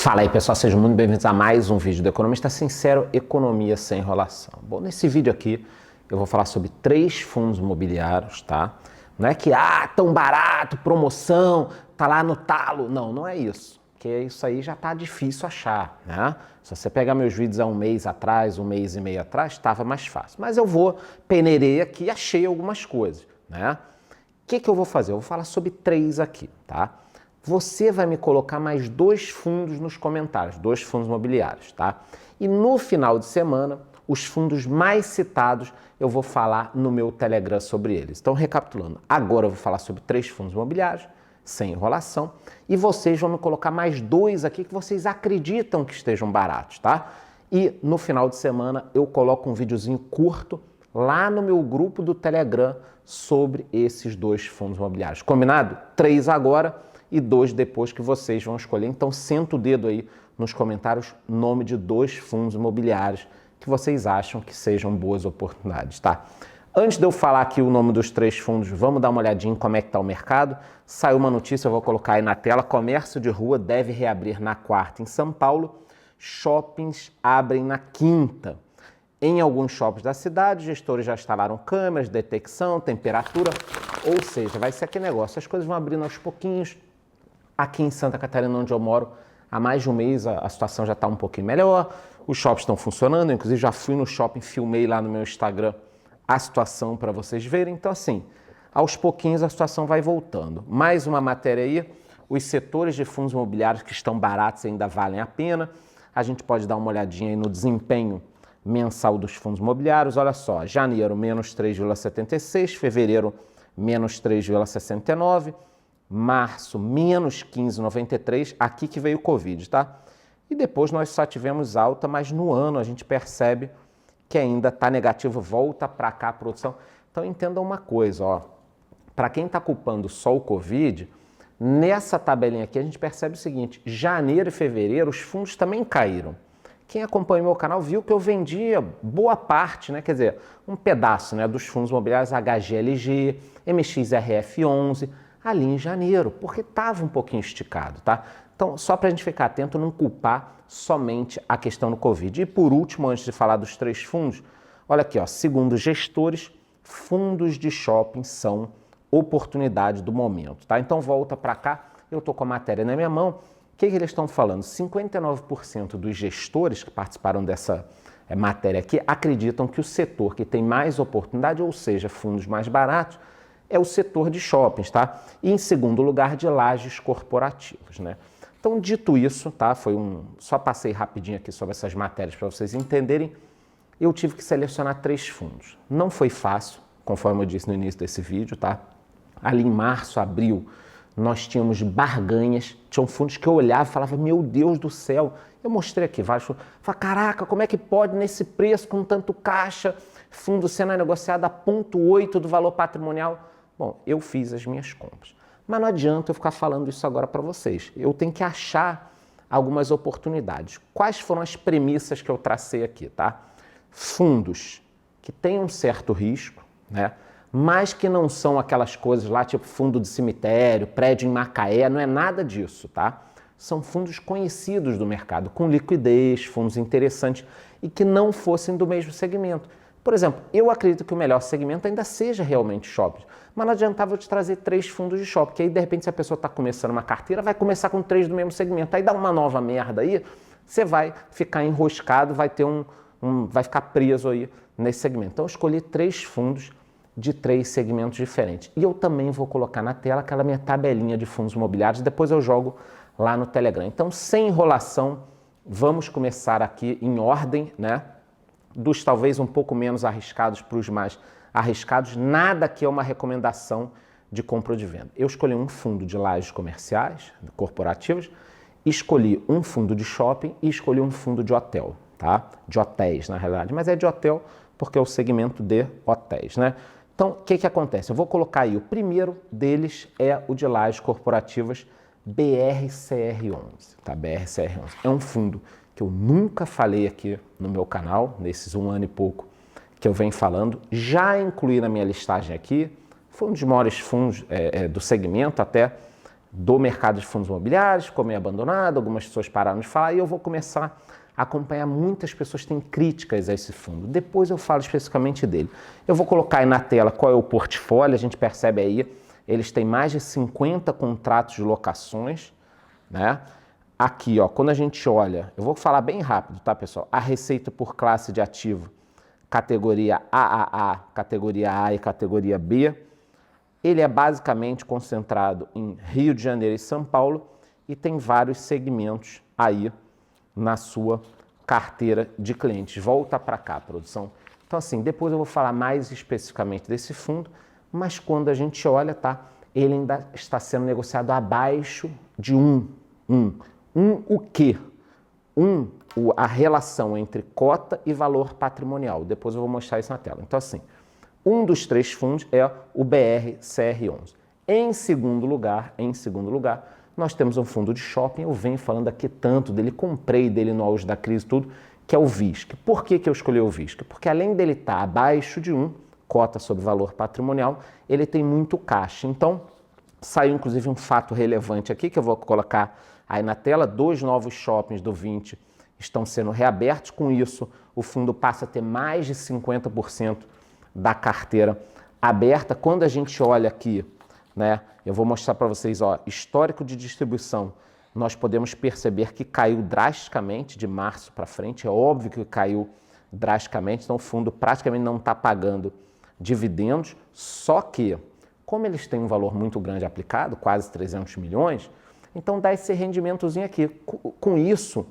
Fala aí pessoal, sejam muito bem-vindos a mais um vídeo do Economista Sincero, Economia Sem Enrolação. Bom, nesse vídeo aqui eu vou falar sobre 3 fundos imobiliários, tá? Não é que, tão barato, promoção, tá lá no talo. Não, não é isso. Porque isso aí já tá difícil achar, né? Se você pegar meus vídeos há um mês atrás, um mês e meio atrás, estava mais fácil. Mas eu peneirei aqui e achei algumas coisas, né? O que eu vou fazer? Eu vou falar sobre 3 aqui, tá? Você vai me colocar mais 2 fundos nos comentários, 2 fundos imobiliários, tá? E no final de semana, os fundos mais citados, eu vou falar no meu Telegram sobre eles. Então, recapitulando, agora eu vou falar sobre 3 fundos imobiliários, sem enrolação, e vocês vão me colocar mais 2 aqui que vocês acreditam que estejam baratos, tá? E no final de semana eu coloco um videozinho curto lá no meu grupo do Telegram sobre esses 2 fundos imobiliários. Combinado? 3 agora e 2 depois que vocês vão escolher. Então senta o dedo aí nos comentários nome de 2 fundos imobiliários que vocês acham que sejam boas oportunidades, tá? Antes de eu falar aqui o nome dos 3 fundos, vamos dar uma olhadinha em como é que está o mercado. Saiu uma notícia, eu vou colocar aí na tela, comércio de rua deve reabrir na quarta em São Paulo, shoppings abrem na quinta. Em alguns shoppings da cidade, gestores já instalaram câmeras, detecção, temperatura, ou seja, vai ser aquele negócio, as coisas vão abrindo aos pouquinhos. Aqui em Santa Catarina, onde eu moro, há mais de um mês a situação já está um pouquinho melhor, os shoppings estão funcionando, inclusive já fui no shopping, filmei lá no meu Instagram a situação para vocês verem. Então assim, aos pouquinhos a situação vai voltando. Mais uma matéria aí, os setores de fundos imobiliários que estão baratos ainda valem a pena. A gente pode dar uma olhadinha aí no desempenho mensal dos fundos imobiliários. Olha só, janeiro menos 3,76, fevereiro menos 3,69, março, menos 15,93, aqui que veio o Covid, tá? E depois nós só tivemos alta, mas no ano a gente percebe que ainda está negativo, volta para cá a produção. Então entendam uma coisa, ó, para quem está culpando só o Covid, nessa tabelinha aqui a gente percebe o seguinte, janeiro e fevereiro os fundos também caíram. Quem acompanha o meu canal viu que eu vendia boa parte, né? Quer dizer, um pedaço, né, dos fundos imobiliários HGLG, MXRF11, ali em janeiro, porque estava um pouquinho esticado, tá? Então, só para a gente ficar atento, não culpar somente a questão do Covid. E por último, antes de falar dos 3 fundos, olha aqui, ó, segundo gestores, fundos de shopping são oportunidade do momento, tá? Então volta para cá, eu tô com a matéria na minha mão. O que eles estão falando? 59% dos gestores que participaram dessa matéria aqui acreditam que o setor que tem mais oportunidade, ou seja, fundos mais baratos, é o setor de shoppings, tá? E em segundo lugar, de lajes corporativas, né? Então, dito isso, tá? Só passei rapidinho aqui sobre essas matérias para vocês entenderem. Eu tive que selecionar 3 fundos. Não foi fácil, conforme eu disse no início desse vídeo, tá? Ali em março, abril, nós tínhamos barganhas, tinham fundos que eu olhava e falava, meu Deus do céu, eu mostrei aqui vários fundos, falei, caraca, como é que pode nesse preço, com tanto caixa, fundo sendo negociado a 0,8 do valor patrimonial? Bom, eu fiz as minhas compras, mas não adianta eu ficar falando isso agora para vocês, eu tenho que achar algumas oportunidades. Quais foram as premissas que eu tracei aqui, tá? Fundos que têm um certo risco, né? Mas que não são aquelas coisas lá, tipo fundo de cemitério, prédio em Macaé, não é nada disso, tá? São fundos conhecidos do mercado, com liquidez, fundos interessantes e que não fossem do mesmo segmento. Por exemplo, eu acredito que o melhor segmento ainda seja realmente shopping, mas não adiantava eu te trazer 3 fundos de shopping, que aí de repente se a pessoa está começando uma carteira, vai começar com 3 do mesmo segmento, aí dá uma nova merda aí, você vai ficar enroscado, vai ter vai ficar preso aí nesse segmento. Então eu escolhi 3 fundos de 3 segmentos diferentes. E eu também vou colocar na tela aquela minha tabelinha de fundos imobiliários, depois eu jogo lá no Telegram. Então, sem enrolação, vamos começar aqui em ordem, né? Dos talvez um pouco menos arriscados para os mais arriscados. Nada aqui é uma recomendação de compra ou de venda. Eu escolhi um fundo de lajes comerciais, corporativas, escolhi um fundo de shopping e escolhi um fundo de hotel, tá? De hotéis, na realidade, mas é de hotel porque é o segmento de hotéis, né? Então, o que acontece? Eu vou colocar aí, o primeiro deles é o de lajes corporativas BRCR11, tá? BRCR11. É um fundo que eu nunca falei aqui no meu canal, nesses 1 ano e pouco que eu venho falando. Já incluí na minha listagem aqui, foi um dos maiores fundos do segmento até. do mercado de fundos imobiliários, ficou meio abandonado, algumas pessoas pararam de falar e eu vou começar a acompanhar. Muitas pessoas têm críticas a esse fundo. Depois eu falo especificamente dele. Eu vou colocar aí na tela qual é o portfólio, a gente percebe aí, eles têm mais de 50 contratos de locações, né? Aqui, ó, quando a gente olha, eu vou falar bem rápido, tá, pessoal? A receita por classe de ativo, categoria AAA, categoria A e categoria B, ele é basicamente concentrado em Rio de Janeiro e São Paulo e tem vários segmentos aí na sua carteira de clientes. Volta para cá, produção. Então, assim, depois eu vou falar mais especificamente desse fundo, mas quando a gente olha, tá, ele ainda está sendo negociado abaixo de o quê? A relação entre cota e valor patrimonial. Depois eu vou mostrar isso na tela. Então, assim, um dos 3 fundos é o BRCR11. Em segundo lugar, nós temos um fundo de shopping, eu venho falando aqui tanto dele, comprei dele no auge da crise tudo, que é o VISC. Por que eu escolhi o VISC? Porque além dele estar abaixo de cota sobre valor patrimonial, ele tem muito caixa. Então, saiu inclusive um fato relevante aqui, que eu vou colocar aí na tela, 2 novos shoppings do 20 estão sendo reabertos, com isso o fundo passa a ter mais de 50% da carteira aberta. Quando a gente olha aqui, né, eu vou mostrar para vocês, ó, histórico de distribuição, nós podemos perceber que caiu drasticamente de março para frente, é óbvio que caiu drasticamente, então o fundo praticamente não está pagando dividendos, só que, como eles têm um valor muito grande aplicado, quase 300 milhões, então dá esse rendimentozinho aqui. Com isso,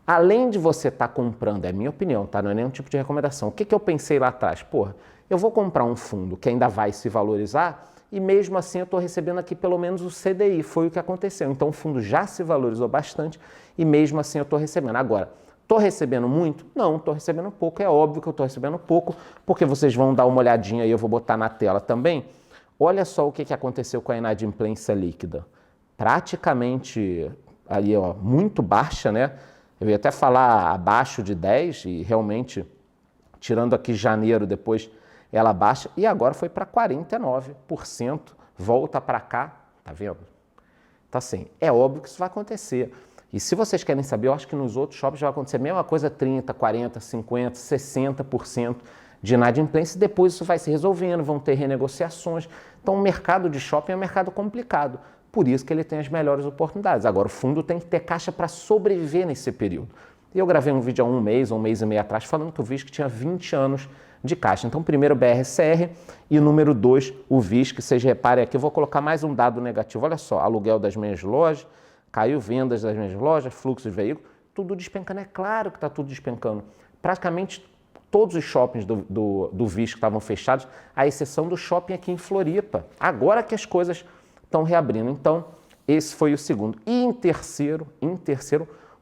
além de você estar comprando, é minha opinião, tá? Não é nenhum tipo de recomendação. O que eu pensei lá atrás? Porra, eu vou comprar um fundo que ainda vai se valorizar e mesmo assim eu estou recebendo aqui pelo menos o CDI, foi o que aconteceu. Então o fundo já se valorizou bastante e mesmo assim eu estou recebendo. Agora, estou recebendo muito? Não, estou recebendo pouco. É óbvio que eu estou recebendo pouco, porque vocês vão dar uma olhadinha aí, eu vou botar na tela também. Olha só o que aconteceu com a inadimplência líquida. Praticamente ali, ó, muito baixa, né? Eu ia até falar abaixo de 10 e realmente, tirando aqui janeiro, depois ela baixa e agora foi para 49%, volta para cá, tá vendo? Então assim, é óbvio que isso vai acontecer. E se vocês querem saber, eu acho que nos outros shoppings vai acontecer a mesma coisa, 30%, 40%, 50%, 60% de inadimplência, e depois isso vai se resolvendo, vão ter renegociações. Então o mercado de shopping é um mercado complicado, por isso que ele tem as melhores oportunidades. Agora o fundo tem que ter caixa para sobreviver nesse período. E eu gravei um vídeo há um mês e meio atrás falando que o VISC tinha 20 anos de caixa. Então primeiro o BRCR e número 2 o VISC. Vocês reparem aqui, eu vou colocar mais um dado negativo. Olha só, aluguel das minhas lojas, caiu vendas das minhas lojas, fluxo de veículos, tudo despencando. É claro que está tudo despencando. Praticamente todos os shoppings do VISC estavam fechados, à exceção do shopping aqui em Floripa. Agora que as coisas estão reabrindo. Então, esse foi o segundo. E em terceiro,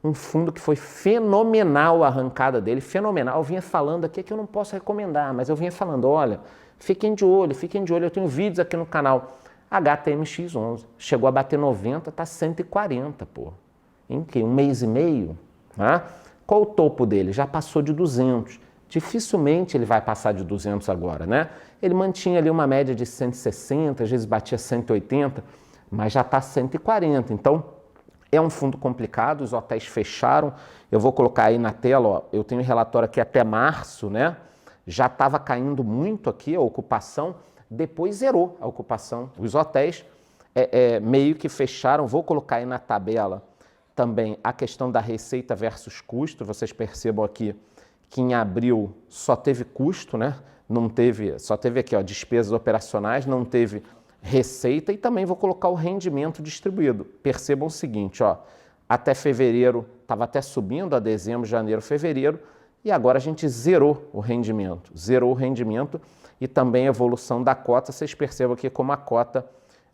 um fundo que foi fenomenal a arrancada dele, fenomenal. Eu vinha falando aqui que eu não posso recomendar, mas eu vinha falando, olha, fiquem de olho, eu tenho vídeos aqui no canal. HTMX11, chegou a bater 90, tá 140, pô. Em que? Um mês e meio? Né? Qual o topo dele? Já passou de 200. Dificilmente ele vai passar de 200 agora, né? Ele mantinha ali uma média de 160, às vezes batia 180, mas já está 140. Então, é um fundo complicado, os hotéis fecharam. Eu vou colocar aí na tela, ó, eu tenho um relatório aqui até março, né? Já estava caindo muito aqui a ocupação, depois zerou a ocupação. Os hotéis meio que fecharam. Vou colocar aí na tabela também a questão da receita versus custo. Vocês percebam aqui que em abril só teve custo, né? Só teve aqui, ó, despesas operacionais, não teve receita, e também vou colocar o rendimento distribuído. Percebam o seguinte, ó, até fevereiro estava até subindo, a dezembro, janeiro, fevereiro, e agora a gente zerou o rendimento e também a evolução da cota. Vocês percebam aqui como a cota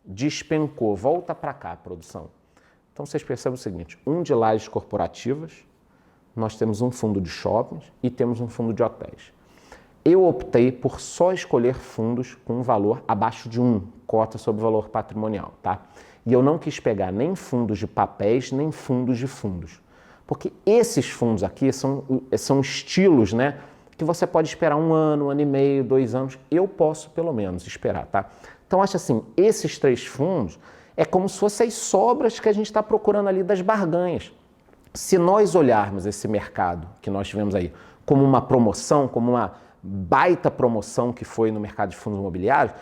despencou. Volta para cá, produção. Então vocês percebem o seguinte, de lajes corporativas, nós temos um fundo de shoppings e temos um fundo de hotéis. Eu optei por só escolher fundos com um valor abaixo de cota sobre valor patrimonial, tá? E eu não quis pegar nem fundos de papéis, nem fundos de fundos. Porque esses fundos aqui são estilos, né? Que você pode esperar 1 ano, 1 ano e meio, 2 anos. Eu posso, pelo menos, esperar, tá? Então, acho assim, esses 3 fundos É como se fossem as sobras que a gente está procurando ali das barganhas. Se nós olharmos esse mercado que nós tivemos aí como uma promoção, como uma baita promoção que foi no mercado de fundos imobiliários,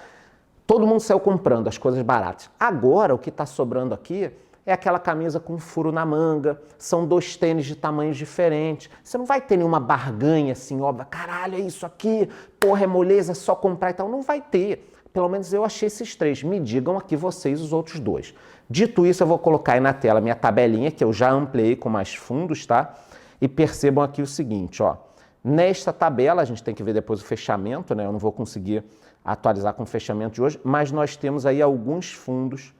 todo mundo saiu comprando as coisas baratas. Agora, o que está sobrando aqui é aquela camisa com furo na manga, são 2 tênis de tamanhos diferentes. Você não vai ter nenhuma barganha assim, óbvia, caralho, é isso aqui, porra, é moleza, é só comprar e tal. Não vai ter. Pelo menos eu achei esses 3. Me digam aqui vocês os outros 2. Dito isso, eu vou colocar aí na tela minha tabelinha, que eu já ampliei com mais fundos, tá? E percebam aqui o seguinte, ó. Nesta tabela, a gente tem que ver depois o fechamento, né? Eu não vou conseguir atualizar com o fechamento de hoje, mas nós temos aí alguns fundos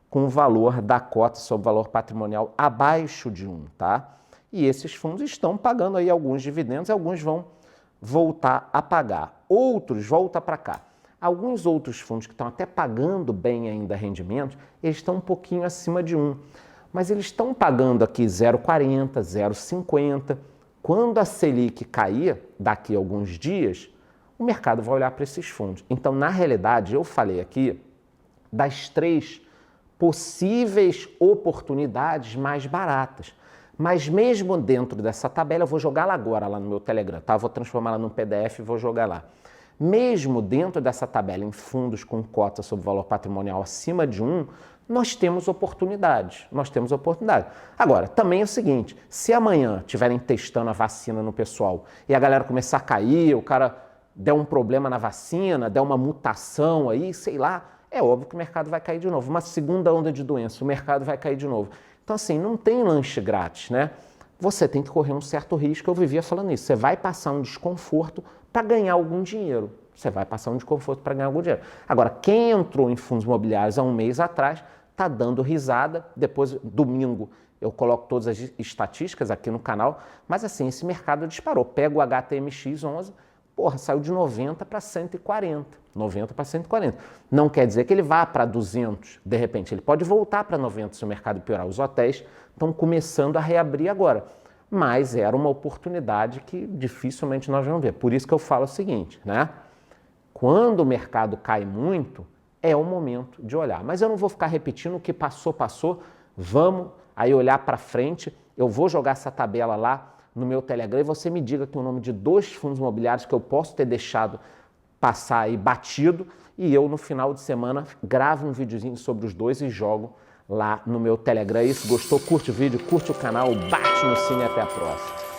com o valor da cota sobre valor patrimonial abaixo de 1, tá? E esses fundos estão pagando aí alguns dividendos, alguns vão voltar a pagar, outros voltam para cá. Alguns outros fundos que estão até pagando bem ainda rendimentos, eles estão um pouquinho acima de 1, mas eles estão pagando aqui 0,40, 0,50. Quando a Selic cair daqui a alguns dias, o mercado vai olhar para esses fundos. Então, na realidade, eu falei aqui das 3 possíveis oportunidades mais baratas. Mas mesmo dentro dessa tabela, eu vou jogá-la agora lá no meu Telegram, tá? Eu vou transformá-la num PDF e vou jogar lá. Mesmo dentro dessa tabela, em fundos com cota sobre valor patrimonial acima de 1, nós temos oportunidades. Agora, também é o seguinte, se amanhã estiverem testando a vacina no pessoal e a galera começar a cair, o cara der um problema na vacina, der uma mutação aí, sei lá, é óbvio que o mercado vai cair de novo. Uma segunda onda de doença, o mercado vai cair de novo. Então, assim, não tem lanche grátis, né? Você tem que correr um certo risco, eu vivia falando isso. Você vai passar um desconforto para ganhar algum dinheiro. Agora, quem entrou em fundos imobiliários há um mês atrás, está dando risada. Depois, domingo, eu coloco todas as estatísticas aqui no canal. Mas, assim, esse mercado disparou. Pega o HTMX11, porra, saiu de 90 para 140. Não quer dizer que ele vá para 200, de repente. Ele pode voltar para 90 se o mercado piorar. Os hotéis estão começando a reabrir agora. Mas era uma oportunidade que dificilmente nós vamos ver. Por isso que eu falo o seguinte, né? Quando o mercado cai muito, é o momento de olhar. Mas eu não vou ficar repetindo o que passou, passou. Vamos aí olhar para frente. Eu vou jogar essa tabela lá no meu Telegram e você me diga aqui o nome de 2 fundos imobiliários que eu posso ter deixado passar aí batido e eu no final de semana gravo um videozinho sobre os 2 e jogo lá no meu Telegram. É isso, gostou? Curte o vídeo, curte o canal, bate no sino e até a próxima.